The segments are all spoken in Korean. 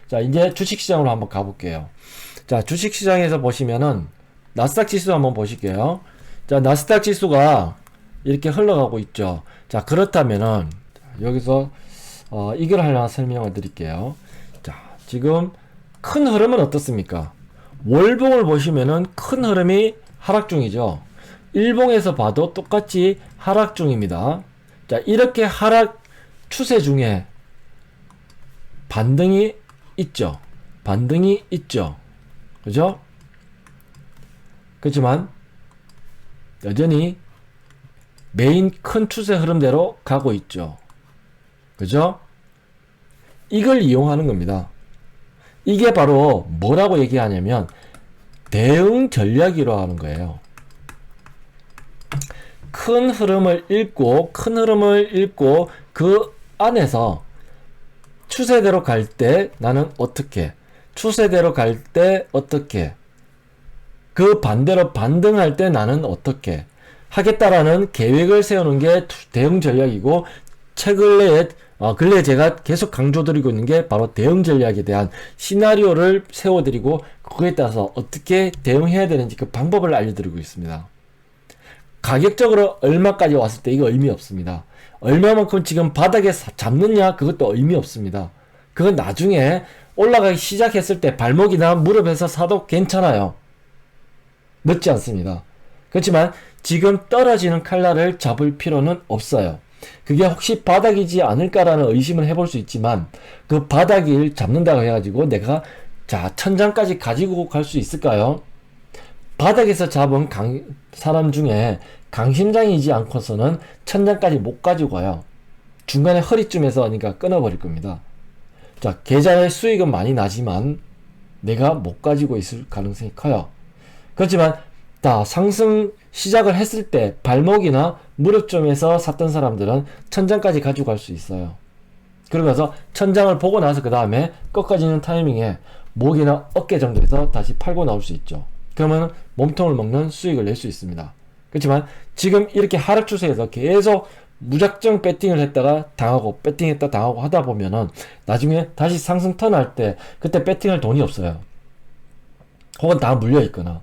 자, 이제 주식시장으로 한번 가볼게요. 자, 주식시장에서 보시면은 나스닥 지수 한번 보실게요. 자, 나스닥 지수가 이렇게 흘러가고 있죠. 자, 그렇다면은 여기서 이걸 하나 설명을 드릴게요. 자, 지금 큰 흐름은 어떻습니까? 월봉을 보시면은 큰 흐름이 하락 중이죠. 일봉에서 봐도 똑같이 하락 중입니다. 자, 이렇게 하락 추세 중에 반등이 있죠. 반등이 있죠. 그죠? 그렇지만 여전히 메인 큰 추세 흐름대로 가고 있죠. 그죠? 이걸 이용하는 겁니다. 이게 바로 뭐라고 얘기하냐면 대응 전략이라고 하는 거예요. 큰 흐름을 읽고 그 안에서 추세대로 갈 때 나는 어떻게, 추세대로 갈 때 어떻게, 그 반대로 반등할 때 나는 어떻게 하겠다라는 계획을 세우는 게 대응 전략이고, 근래에 제가 계속 강조드리고 있는 게 바로 대응 전략에 대한 시나리오를 세워드리고 그거에 따라서 어떻게 대응해야 되는지 그 방법을 알려드리고 있습니다. 가격적으로 얼마까지 왔을 때 이거 의미 없습니다. 얼마만큼 지금 바닥에 잡느냐 그것도 의미 없습니다. 그건 나중에 올라가기 시작했을 때 발목이나 무릎에서 사도 괜찮아요. 늦지 않습니다. 그렇지만 지금 떨어지는 칼날을 잡을 필요는 없어요. 그게 혹시 바닥이지 않을까라는 의심을 해볼 수 있지만 그 바닥을 잡는다고 해가지고 내가 자 천장까지 가지고 갈 수 있을까요? 바닥에서 잡은 사람 중에 강심장이지 않고서는 천장까지 못 가지고 가요. 중간에 허리쯤에서 그러니까 끊어버릴 겁니다. 자, 계좌의 수익은 많이 나지만 내가 못 가지고 있을 가능성이 커요. 그렇지만 다 상승 시작을 했을 때 발목이나 무릎쯤에서 샀던 사람들은 천장까지 가지고 갈 수 있어요. 그러면서 천장을 보고 나서 그 다음에 꺾어지는 타이밍에 목이나 어깨 정도에서 다시 팔고 나올 수 있죠. 그러면 몸통을 먹는 수익을 낼 수 있습니다. 그렇지만 지금 이렇게 하락 추세에서 계속 무작정 배팅을 했다가 당하고 배팅했다 당하고 하다 보면은 나중에 다시 상승 턴할 때 그때 배팅할 돈이 없어요. 혹은 다 물려 있거나.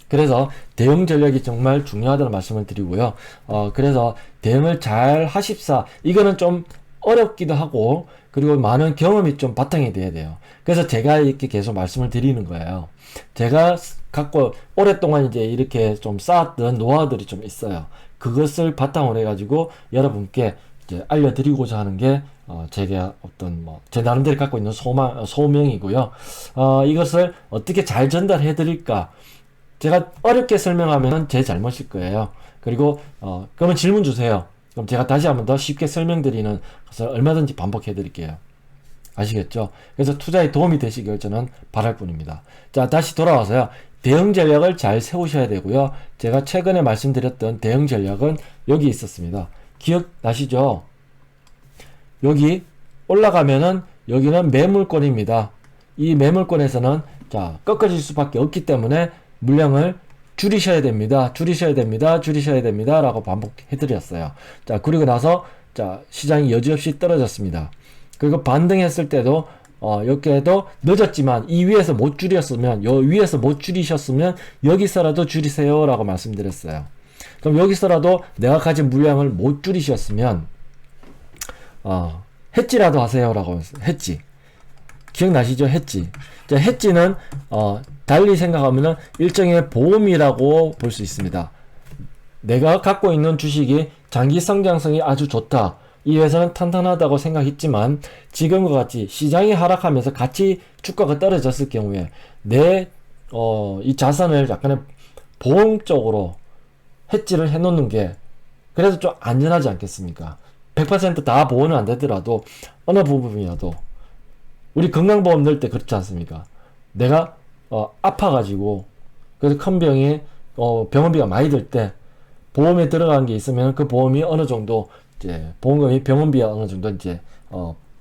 그래서 대응 전략이 정말 중요하다는 말씀을 드리고요. 그래서 대응을 잘 하십사. 이거는 좀 어렵기도 하고 그리고 많은 경험이 좀 바탕이 돼야 돼요. 그래서 제가 이렇게 계속 말씀을 드리는 거예요. 제가 갖고 오랫동안 이제 이렇게 좀 쌓았던 노하우들이 좀 있어요. 그것을 바탕으로 해가지고 여러분께 이제 알려드리고자 하는 게 제가 어떤 제 나름대로 갖고 있는 소명이고요. 이것을 어떻게 잘 전달해 드릴까? 제가 어렵게 설명하면 제 잘못일 거예요. 그리고 그러면 질문 주세요. 그럼 제가 다시 한번 더 쉽게 설명드리는 것을 얼마든지 반복해 드릴게요. 아시겠죠? 그래서 투자에 도움이 되시길 저는 바랄 뿐입니다. 자, 다시 돌아와서요. 대응 전략을 잘 세우셔야 되고요. 제가 최근에 말씀드렸던 대응 전략은 여기 있었습니다. 기억나시죠? 여기 올라가면은 여기는 매물권입니다. 이 매물권에서는 자, 꺾어질 수밖에 없기 때문에 물량을 줄이셔야 됩니다. 줄이셔야 됩니다. 줄이셔야 됩니다. 라고 반복해 드렸어요. 자, 그리고 나서 자, 시장이 여지없이 떨어졌습니다. 그리고 반등했을 때도 여기에도 늦었지만 이 위에서 못 줄였으면 위에서 못 줄이셨으면 여기서라도 줄이세요 라고 말씀드렸어요. 그럼 여기서라도 내가 가진 물량을 못 줄이셨으면 해지라도 하세요 라고 했어요. 해지 기억나시죠? 해지. 자, 해지는 달리 생각하면은 일종의 보험이라고 볼 수 있습니다. 내가 갖고 있는 주식이 장기 성장성이 아주 좋다. 이 회사는 탄탄하다고 생각했지만 지금과 같이 시장이 하락하면서 같이 주가가 떨어졌을 경우에 이 자산을 약간의 보험적으로 해지를 해놓는 게 그래도 좀 안전하지 않겠습니까? 100%다 보호는 안 되더라도 어느 부분이라도 우리 건강보험 넣을 때 그렇지 않습니까? 내가 아파가지고 그래서 큰 병에 병원비가 많이 들 때 보험에 들어간 게 있으면 그 보험이 어느 정도 이제 보험금이 병원비가 어느 정도 이제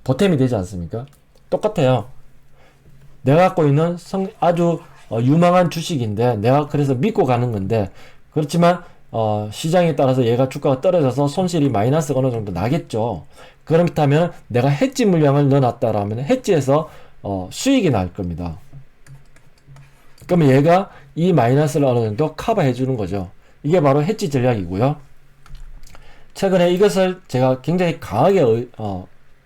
보탬이 되지 않습니까? 똑같아요. 내가 갖고 있는 아주 유망한 주식인데 내가 그래서 믿고 가는 건데 그렇지만 시장에 따라서 얘가 주가가 떨어져서 손실이 마이너스가 어느 정도 나겠죠. 그렇다면 내가 해지 물량을 넣어놨다라면 해지해서 수익이 날 겁니다. 그러면 얘가 이 마이너스를 어느 정도 커버해 주는 거죠. 이게 바로 해지 전략이고요. 최근에 이것을 제가 굉장히 강하게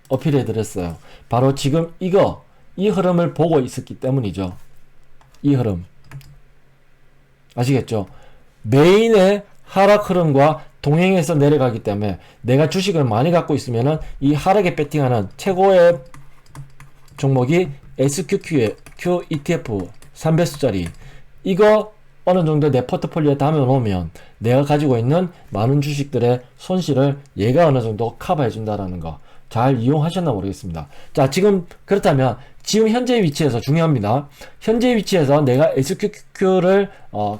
어필해 드렸어요. 바로 지금 이 흐름을 보고 있었기 때문이죠. 이 흐름 아시겠죠? 메인의 하락 흐름과 동행해서 내려가기 때문에 내가 주식을 많이 갖고 있으면은 이 하락에 배팅하는 최고의 종목이 SQQ ETF 3배수짜리 이거 어느 정도 내 포트폴리오에 담아놓으면 내가 가지고 있는 많은 주식들의 손실을 얘가 어느 정도 커버해 준다라는 거 잘 이용하셨나 모르겠습니다. 자, 지금 그렇다면 지금 현재 위치에서 중요합니다. 현재 위치에서 내가 SQQ를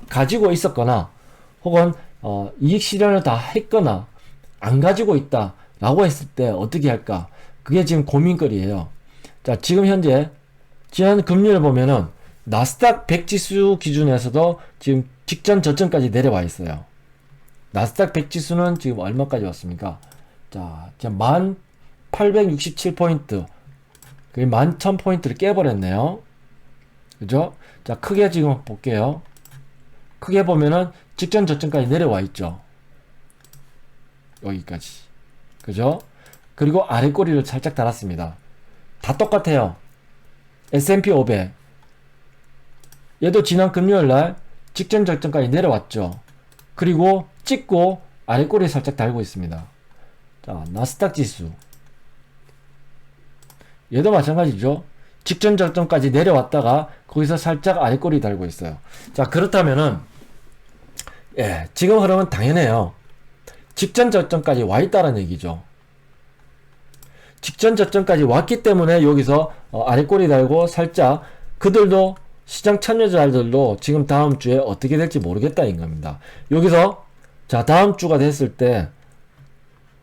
가지고 있었거나 혹은 이익 실현을 다 했거나 안 가지고 있다 라고 했을 때 어떻게 할까? 그게 지금 고민거리예요. 자, 지금 현재 지난 금리를 보면은 나스닥 100 지수 기준에서도 지금 직전 저점까지 내려와 있어요. 나스닥 100 지수는 지금 얼마까지 왔습니까? 자, 지금 1867포인트. 그게 11,000포인트를 깨버렸네요. 그죠? 자, 크게 지금 볼게요. 크게 보면은 직전 저점까지 내려와 있죠. 여기까지. 그죠? 그리고 아래 꼬리를 살짝 달았습니다. 다 똑같아요. S&P 500. 얘도 지난 금요일날 직전 저점까지 내려왔죠. 그리고 찍고 아래 꼬리 살짝 달고 있습니다. 자, 나스닥 지수. 얘도 마찬가지죠. 직전 저점까지 내려왔다가 거기서 살짝 아래 꼬리 달고 있어요. 자, 그렇다면은 지금 흐름은 당연해요. 직전 저점까지 와 있다는 얘기죠. 직전 저점까지 왔기 때문에 여기서 아래 꼬리 달고 살짝 그들도 시장 참여자들도 지금 다음 주에 어떻게 될지 모르겠다인 겁니다. 여기서 자, 다음 주가 됐을 때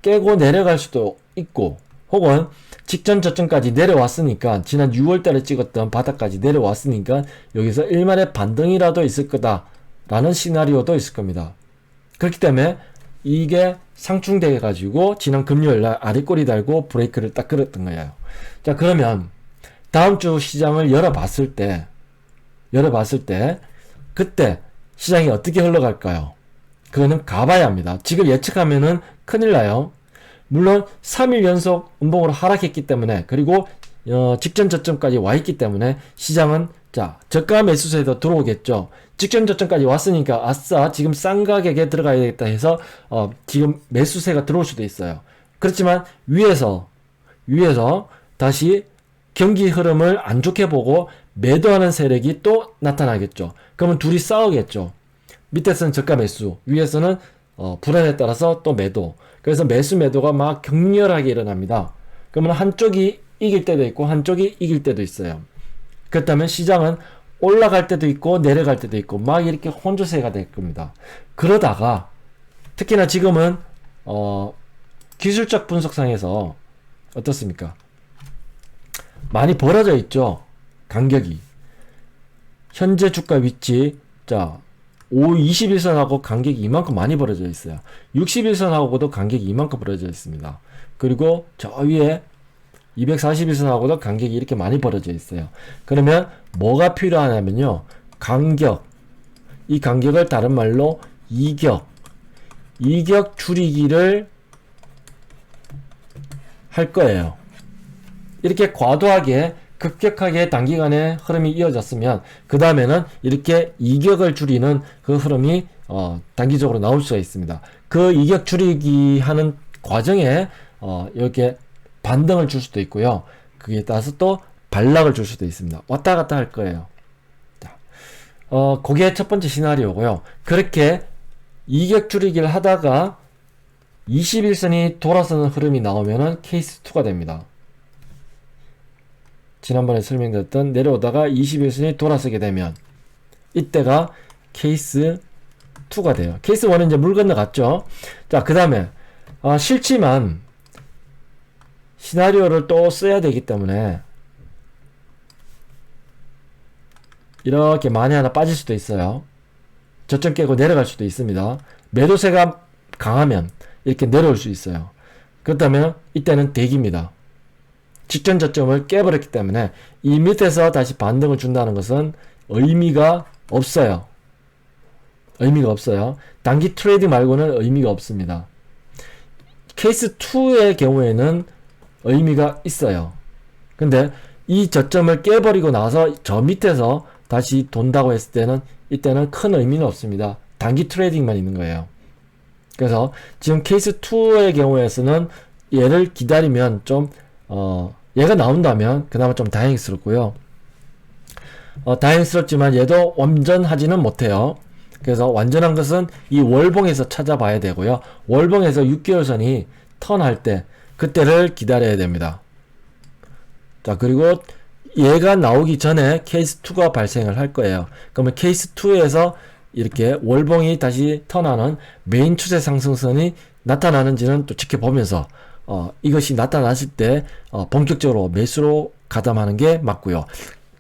깨고 내려갈 수도 있고 혹은 직전 저점까지 내려왔으니까 지난 6월달에 찍었던 바닥까지 내려왔으니까 여기서 일말의 반등이라도 있을 거다 라는 시나리오도 있을 겁니다. 그렇기 때문에 이게 상충돼 가지고 지난 금요일날 아래꼬리 달고 브레이크를 딱 걸었던 거예요. 자, 그러면 다음 주 시장을 열어봤을 때 그때 시장이 어떻게 흘러갈까요? 그거는 가봐야 합니다. 지금 예측하면은 큰일 나요. 물론 3일 연속 음봉으로 하락했기 때문에 그리고 직전 저점까지 와 있기 때문에 시장은 자, 저가 매수세도 들어오겠죠. 직전 저점까지 왔으니까 아싸 지금 싼 가격에 들어가야 되겠다 해서 지금 매수세가 들어올 수도 있어요. 그렇지만 위에서 다시 경기 흐름을 안 좋게 보고 매도하는 세력이 또 나타나겠죠. 그러면 둘이 싸우겠죠. 밑에서는 저가 매수, 위에서는 불안에 따라서 또 매도. 그래서 매도가 막 격렬하게 일어납니다. 그러면 한쪽이 이길 때도 있고 한쪽이 이길 때도 있어요. 그렇다면 시장은 올라갈 때도 있고 내려갈 때도 있고 막 이렇게 혼조세가 될 겁니다. 그러다가 특히나 지금은 기술적 분석상에서 어떻습니까? 많이 벌어져 있죠. 간격이. 현재 주가 위치 자 21선하고 간격이 이만큼 많이 벌어져 있어요. 61선하고도 간격이 이만큼 벌어져 있습니다. 그리고 저 위에 241선하고도 간격이 이렇게 많이 벌어져 있어요. 그러면 뭐가 필요하냐면요. 간격. 이 간격을 다른 말로 이격 줄이기를 할 거예요. 이렇게 과도하게 급격하게 단기간에 흐름이 이어졌으면 그 다음에는 이렇게 이격을 줄이는 그 흐름이 단기적으로 나올 수가 있습니다. 그 이격 줄이기 하는 과정에 이렇게 반등을 줄 수도 있고요. 그에 따라서 또 반락을 줄 수도 있습니다. 왔다 갔다 할 거예요. 자, 그게 첫 번째 시나리오고요. 그렇게 이격 줄이기를 하다가 21선이 돌아서는 흐름이 나오면은 케이스 2가 됩니다. 지난번에 설명드렸던 내려오다가 21선이 돌아서게 되면 이때가 케이스 2가 돼요. 케이스 1은 이제 물 건너갔죠. 자, 그 다음에 싫지만 시나리오를 또 써야 되기 때문에 이렇게 만에 하나 빠질 수도 있어요. 저점 깨고 내려갈 수도 있습니다. 매도세가 강하면 이렇게 내려올 수 있어요. 그렇다면 이때는 대기입니다. 직전 저점을 깨버렸기 때문에 이 밑에서 다시 반등을 준다는 것은 의미가 없어요. 의미가 없어요. 단기 트레이딩 말고는 의미가 없습니다. 케이스 2의 경우에는 의미가 있어요. 근데 이 저점을 깨버리고 나서 저 밑에서 다시 돈다고 했을 때는 이때는 큰 의미는 없습니다. 단기 트레이딩만 있는 거예요. 그래서 지금 케이스 2의 경우에서는 얘를 기다리면 좀 얘가 나온다면 그나마 좀 다행스럽고요. 다행스럽지만 얘도 완전하지는 못해요. 그래서 완전한 것은 이 월봉에서 찾아봐야 되고요. 월봉에서 6개월선이 턴할 때 그때를 기다려야 됩니다. 자, 그리고 얘가 나오기 전에 케이스 2가 발생을 할 거예요. 그러면 케이스 2에서 이렇게 월봉이 다시 턴하는 메인 추세 상승선이 나타나는지는 또 지켜보면서 이것이 나타났을 때 본격적으로 매수로 가담하는 게 맞고요.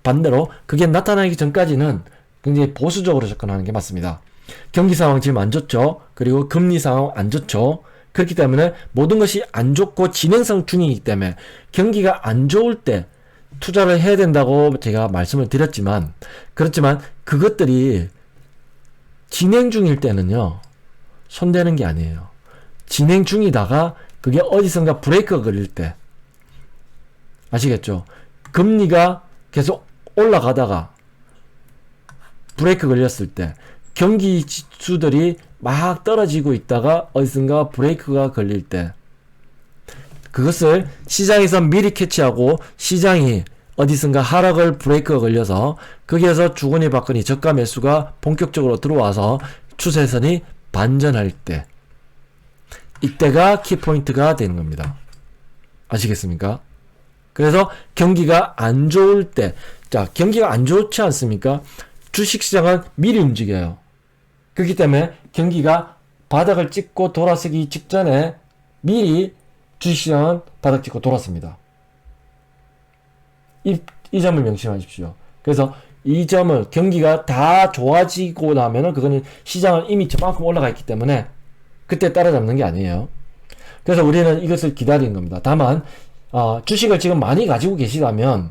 반대로 그게 나타나기 전까지는 굉장히 보수적으로 접근하는 게 맞습니다. 경기 상황 지금 안 좋죠. 그리고 금리 상황 안 좋죠. 그렇기 때문에 모든 것이 안 좋고 진행성 중이기 때문에 경기가 안 좋을 때 투자를 해야 된다고 제가 말씀을 드렸지만, 그렇지만 그것들이 진행 중일 때는요, 손대는 게 아니에요. 진행 중이다가 그게 어디선가 브레이크가 걸릴 때, 아시겠죠? 금리가 계속 올라가다가 브레이크 걸렸을 때, 경기 지수들이 막 떨어지고 있다가 어디선가 브레이크가 걸릴 때, 그것을 시장에서 미리 캐치하고 시장이 어디선가 하락을 브레이크가 걸려서 거기에서 주거니 받거니 저가 매수가 본격적으로 들어와서 추세선이 반전할 때, 이때가 키포인트가 되는 겁니다. 아시겠습니까? 그래서 경기가 안 좋을 때, 자, 경기가 안 좋지 않습니까? 주식시장은 미리 움직여요. 그렇기 때문에 경기가 바닥을 찍고 돌아서기 직전에 미리 주식시장은 바닥 찍고 돌았습니다. 이 점을 명심하십시오. 그래서 이 점을, 경기가 다 좋아지고 나면은 그거는 시장은 이미 저만큼 올라가 있기 때문에 그때 따라잡는 게 아니에요. 그래서 우리는 이것을 기다리는 겁니다. 다만 주식을 지금 많이 가지고 계시다면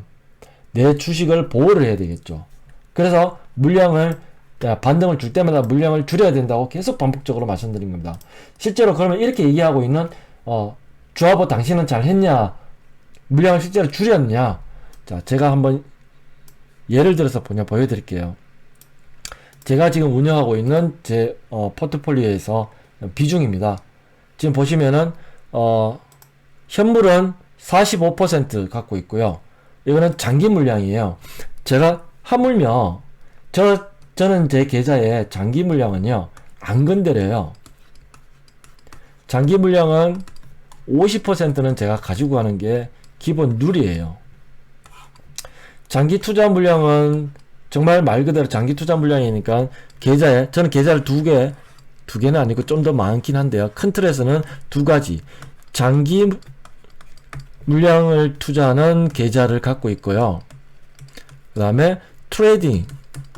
내 주식을 보호를 해야 되겠죠. 그래서 물량을, 반등을 줄 때마다 물량을 줄여야 된다고 계속 반복적으로 말씀드린 겁니다. 실제로 그러면 이렇게 얘기하고 있는 주하보 당신은 잘 했냐, 물량을 실제로 줄였냐. 자, 제가 한번 예를 들어서 보여드릴게요. 제가 지금 운영하고 있는 제 포트폴리오에서 비중입니다. 지금 보시면은 현물은 45% 갖고 있고요. 이거는 장기 물량이에요. 제가 하물며 저는 제 계좌에 장기 물량은요 안 건드려요. 장기 물량은 50%는 제가 가지고 가는 게 기본 룰이에요. 장기 투자 물량은 정말 말 그대로 장기 투자 물량이니까 계좌에, 저는 계좌를 두 개는 아니고 좀 더 많긴 한데요. 큰 틀에서는 두 가지 장기 물량을 투자하는 계좌를 갖고 있고요. 그 다음에 트레이딩,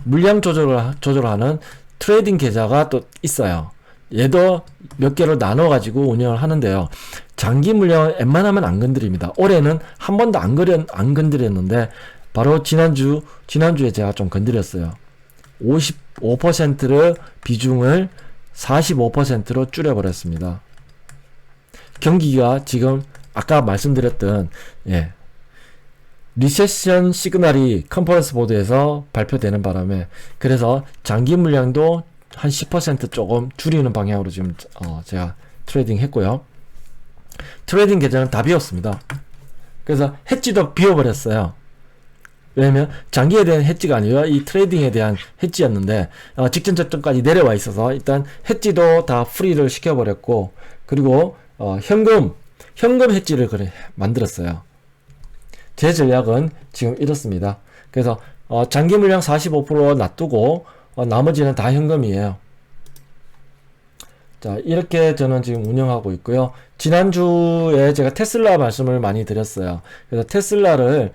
물량 조절하는 트레이딩 계좌가 또 있어요. 얘도 몇 개로 나눠 가지고 운영을 하는데요. 장기 물량은 웬만하면 안 건드립니다. 올해는 한 번도 안 건드렸는데 바로 지난주에 제가 좀 건드렸어요. 55%를 비중을 45%로 줄여버렸습니다. 경기가 지금 아까 말씀드렸던 리세션 시그널이 컨퍼런스 보드에서 발표되는 바람에, 그래서 장기 물량도 한 10% 조금 줄이는 방향으로 지금 제가 트레이딩 했고요. 트레이딩 계좌는 다 비웠습니다. 그래서 해지도 비워버렸어요. 왜냐면 장기에 대한 해지가 아니라 이 트레이딩에 대한 해지였는데 직전 저점까지 내려와 있어서 일단 해지도 다 프리를 시켜버렸고, 그리고 현금 해지를 만들었어요. 제 전략은 지금 이렇습니다. 그래서 장기 물량 45% 놔두고 나머지는 다 현금이에요. 자, 이렇게 저는 지금 운영하고 있고요. 지난주에 제가 테슬라 말씀을 많이 드렸어요. 그래서 테슬라를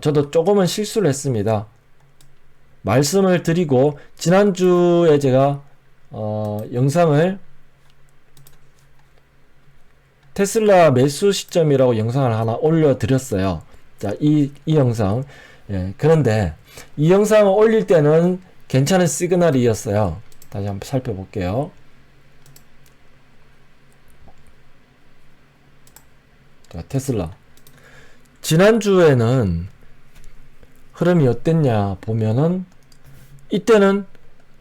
저도 조금은 실수를 했습니다. 말씀을 드리고 지난주에 제가 영상을 테슬라 매수 시점이라고 영상을 하나 올려드렸어요. 자, 이 영상. 예, 그런데 이 영상을 올릴 때는 괜찮은 시그널이었어요. 다시 한번 살펴볼게요. 자, 테슬라. 지난주에는 흐름이 어땠냐 보면은 이때는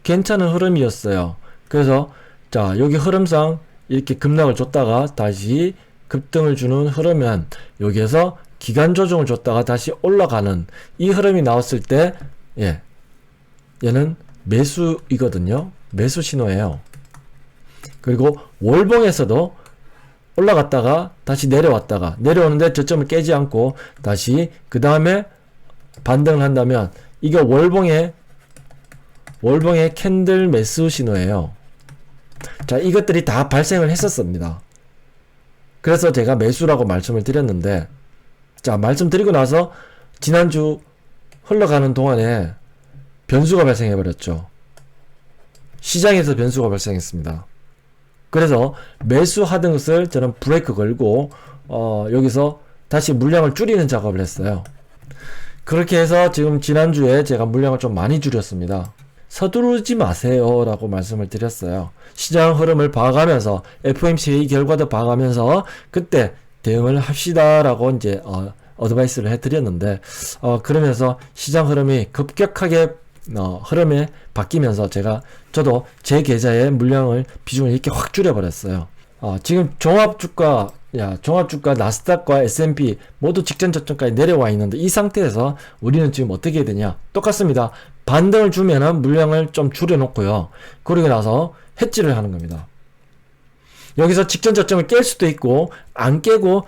괜찮은 흐름이었어요. 그래서 자, 여기 흐름상 이렇게 급락을 줬다가 다시 급등을 주는 흐름은 여기에서 기간 조정을 줬다가 다시 올라가는 이 흐름이 나왔을 때, 예, 얘는 매수이거든요. 매수 신호예요. 그리고 월봉에서도 올라갔다가 다시 내려왔다가 내려오는데 저점을 깨지 않고 다시 그 다음에 반등을 한다면 이게 월봉의 캔들 매수 신호예요. 자, 이것들이 다 발생을 했었습니다. 그래서 제가 매수라고 말씀을 드렸는데, 자, 말씀드리고 나서 지난주 흘러가는 동안에 변수가 발생해 버렸죠. 시장에서 변수가 발생했습니다. 그래서 매수하던 것을 저는 브레이크 걸고 여기서 다시 물량을 줄이는 작업을 했어요. 그렇게 해서 지금 지난주에 제가 물량을 좀 많이 줄였습니다. 서두르지 마세요 라고 말씀을 드렸어요. 시장 흐름을 봐가면서 FOMC 회의 결과도 봐가면서 그때 대응을 합시다 라고 이제 어드바이스를 해드렸는데 그러면서 시장 흐름이 급격하게 흐름에 바뀌면서 저도 제 계좌의 물량을 비중을 이렇게 확 줄여버렸어요. 지금 종합주가 나스닥과 S&P 모두 직전 저점까지 내려와 있는데 이 상태에서 우리는 지금 어떻게 해야 되냐? 똑같습니다. 반등을 주면은 물량을 좀 줄여놓고요. 그러고 나서 해지를 하는 겁니다. 여기서 직전 저점을 깰 수도 있고 안 깨고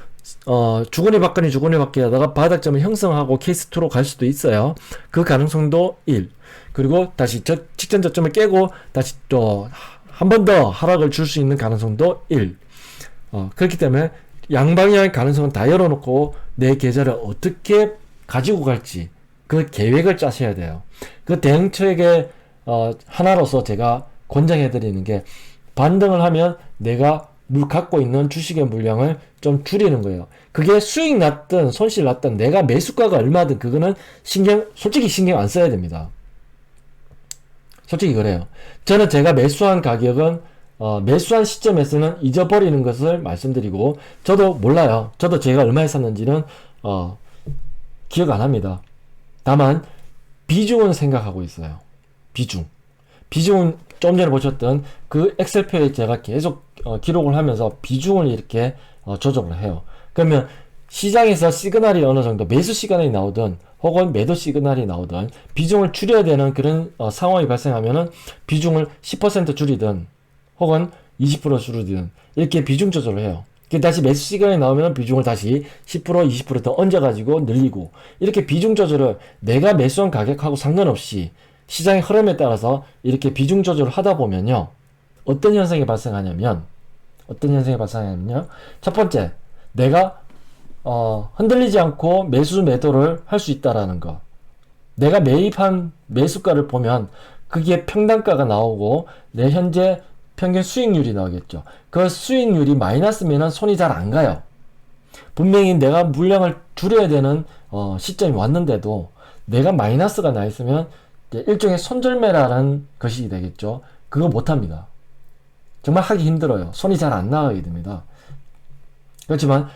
주거니 받거니 하다가 바닥점을 형성하고 케이스2로 갈 수도 있어요. 그 가능성도 1. 그리고 다시 직전 저점을 깨고 다시 또 한 번 더 하락을 줄 수 있는 가능성도 1. 그렇기 때문에 양방향의 가능성은 다 열어놓고 내 계좌를 어떻게 가지고 갈지 그 계획을 짜셔야 돼요. 그 대응책의 하나로서 제가 권장해드리는 게 반등을 하면 내가 갖고 있는 주식의 물량을 좀 줄이는 거예요. 그게 수익 났든 손실 났든 내가 매수가가 얼마든 그거는 솔직히 신경 안 써야 됩니다. 솔직히 그래요. 저는 제가 매수한 가격은 매수한 시점에서는 잊어버리는 것을 말씀드리고 저도 몰라요. 저도 제가 얼마에 샀는지는 기억 안 합니다. 다만 비중은 생각하고 있어요. 비중은 좀 전에 보셨던 그 엑셀표에 제가 계속 기록을 하면서 비중을 이렇게 조정을 해요. 그러면 시장에서 시그널이 어느 정도 매수 시그널이 나오든 혹은 매도 시그널이 나오든 비중을 줄여야 되는 그런 상황이 발생하면은 비중을 10% 줄이든 혹은 20% 줄이든 이렇게 비중 조절을 해요. 다시 매수 시그널이 나오면 비중을 다시 10% 20% 더 얹어가지고 늘리고 이렇게 비중 조절을 내가 매수한 가격하고 상관없이 시장의 흐름에 따라서 이렇게 비중 조절을 하다 보면요. 어떤 현상이 발생하냐면 첫 번째, 내가 흔들리지 않고 매수 매도를 할 수 있다라는 거. 내가 매입한 매수가를 보면 그게 평단가가 나오고 내 현재 평균 수익률이 나오겠죠. 그 수익률이 마이너스면은 손이 잘 안 가요. 분명히 내가 물량을 줄여야 되는 시점이 왔는데도 내가 마이너스가 나 있으면 일종의 손절매라는 것이 되겠죠. 그거 못합니다. 정말 하기 힘들어요. 손이 잘 안 나가게 됩니다. 그렇지만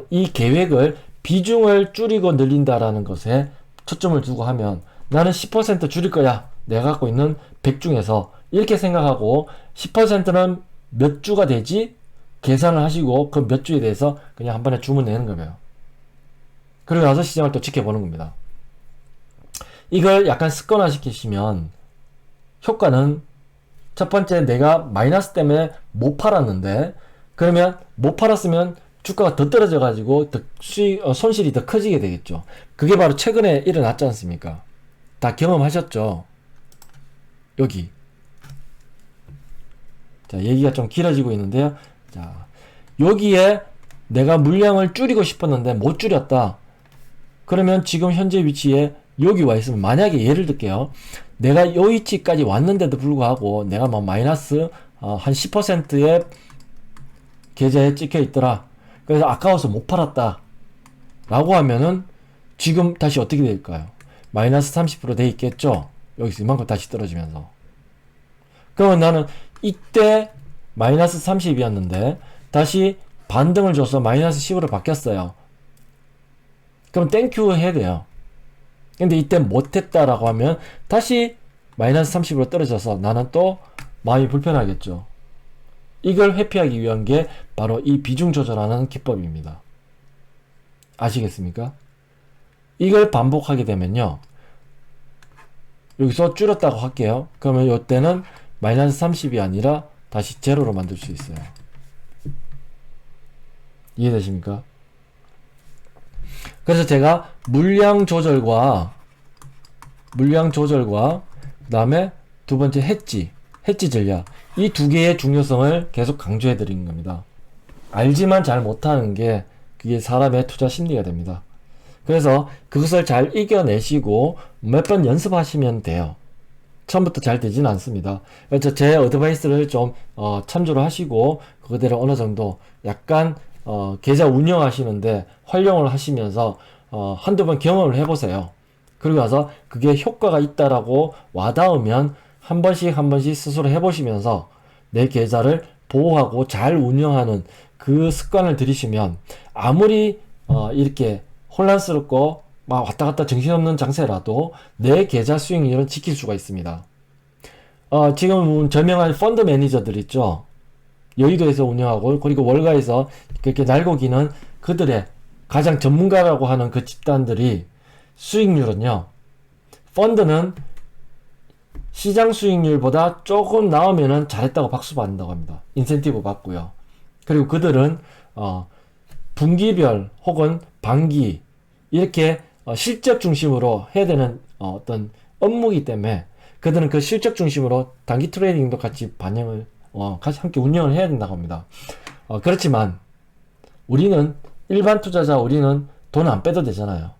이 계획을 비중을 줄이고 늘린다라는 것에 초점을 두고 하면 나는 10% 줄일 거야. 내가 갖고 있는 100 중에서 이렇게 생각하고 10%는 몇 주가 되지? 계산을 하시고 그 몇 주에 대해서 그냥 한 번에 주문 내는 거예요. 그리고 나서 시장을 또 지켜보는 겁니다. 이걸 약간 습관화 시키시면 효과는 첫 번째 내가 마이너스 때문에 못 팔았는데 그러면 못 팔았으면 주가가 더 떨어져 가지고 손실이 더 커지게 되겠죠. 그게 바로 최근에 일어났지 않습니까? 다 경험하셨죠? 여기. 자, 얘기가 좀 길어지고 있는데요. 자, 여기에 내가 물량을 줄이고 싶었는데 못 줄였다. 그러면 지금 현재 위치에 여기 와 있으면 만약에 예를 들게요. 내가 이 위치까지 왔는데도 불구하고 내가 뭐 마이너스 한 10%의 계좌에 찍혀 있더라. 그래서 아까워서 못 팔았다. 라고 하면은 지금 다시 어떻게 될까요? 마이너스 30% 돼 있겠죠? 여기서 이만큼 다시 떨어지면서. 그러면 나는 이때 마이너스 30이었는데 다시 반등을 줘서 마이너스 10으로 바뀌었어요. 그럼 땡큐 해야 돼요. 근데 이때 못했다라고 하면 다시 마이너스 30으로 떨어져서 나는 또 마음이 불편하겠죠. 이걸 회피하기 위한 게 바로 이 비중 조절하는 기법입니다. 아시겠습니까? 이걸 반복하게 되면요. 여기서 줄였다고 할게요. 그러면 이때는 마이너스 30이 아니라 다시 제로로 만들 수 있어요. 이해되십니까? 그래서 제가 물량 조절과 그 다음에 두 번째 해지 전략, 이 두 개의 중요성을 계속 강조해 드리는 겁니다. 알지만 잘 못하는 게 그게 사람의 투자 심리가 됩니다. 그래서 그것을 잘 이겨내시고 몇 번 연습하시면 돼요. 처음부터 잘 되진 않습니다. 그래서 제 어드바이스를 좀 참조를 하시고 그대로 어느 정도 약간 계좌 운영하시는데 활용을 하시면서 한두 번 경험을 해보세요. 그리고 나서 그게 효과가 있다라고 와닿으면 한 번씩 스스로 해보시면서 내 계좌를 보호하고 잘 운영하는 그 습관을 들이시면 아무리 이렇게 혼란스럽고 막 왔다 갔다 정신없는 장세라도 내 계좌 수익률은 지킬 수가 있습니다. 지금 저명한 펀드 매니저들 있죠. 여의도에서 운영하고 그리고 월가에서 그렇게 날고 기는 그들의 가장 전문가라고 하는 그 집단들이 수익률은요, 펀드는 시장 수익률보다 조금 나오면은 잘했다고 박수 받는다고 합니다. 인센티브 받고요. 그리고 그들은 분기별 혹은 반기 이렇게 실적 중심으로 해야 되는 어떤 업무이기 때문에 그들은 그 실적 중심으로 단기 트레이딩도 같이 반영을 같이 함께 운영을 해야 된다고 합니다. 그렇지만 우리는 일반 투자자, 우리는 돈 안 빼도 되잖아요.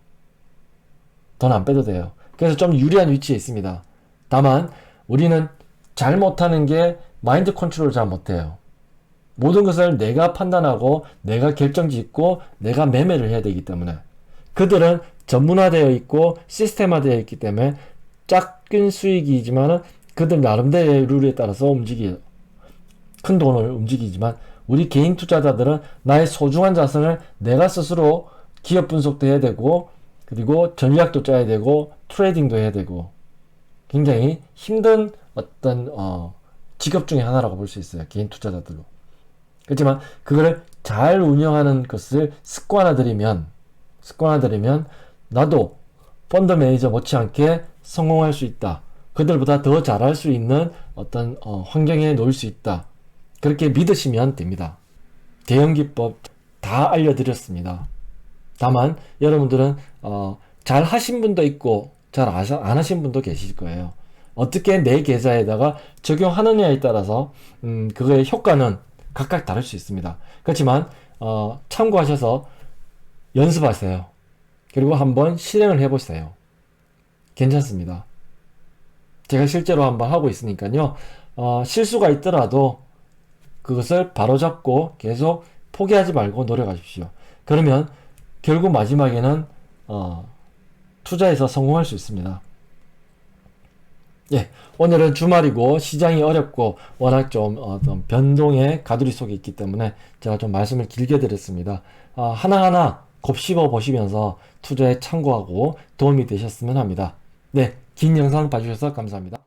돈 안 빼도 돼요. 그래서 좀 유리한 위치에 있습니다. 다만 우리는 잘 못하는 게 마인드 컨트롤을 잘 못해요. 모든 것을 내가 판단하고 내가 결정짓고 내가 매매를 해야 되기 때문에 그들은 전문화되어 있고 시스템화되어 있기 때문에 작은 수익이지만 그들 나름대로의 룰에 따라서 움직여요. 큰 돈을 움직이지만 우리 개인 투자자들은 나의 소중한 자산을 내가 스스로 기업 분석도 해야 되고 그리고 전략도 짜야 되고 트레이딩도 해야 되고 굉장히 힘든 어떤 직업 중에 하나라고 볼 수 있어요. 개인 투자자들로. 그렇지만 그거를 잘 운영하는 것을 습관화들이면 나도 펀드 매니저 못지않게 성공할 수 있다. 그들보다 더 잘할 수 있는 어떤 환경에 놓일 수 있다. 그렇게 믿으시면 됩니다. 대응 기법 다 알려드렸습니다. 다만 여러분들은 잘 하신 분도 있고 잘 안 하신 분도 계실 거예요. 어떻게 내 계좌에다가 적용하느냐에 따라서 그거의 효과는 각각 다를 수 있습니다. 그렇지만 참고하셔서 연습하세요. 그리고 한번 실행을 해보세요. 괜찮습니다. 제가 실제로 한번 하고 있으니까요. 실수가 있더라도 그것을 바로잡고 계속 포기하지 말고 노력하십시오. 그러면 결국 마지막에는 투자에서 성공할 수 있습니다. 예, 오늘은 주말이고 시장이 어렵고 워낙 좀 어떤 변동의 가두리 속에 있기 때문에 제가 좀 말씀을 길게 드렸습니다. 하나하나 곱씹어 보시면서 투자에 참고하고 도움이 되셨으면 합니다. 네, 긴 영상 봐주셔서 감사합니다.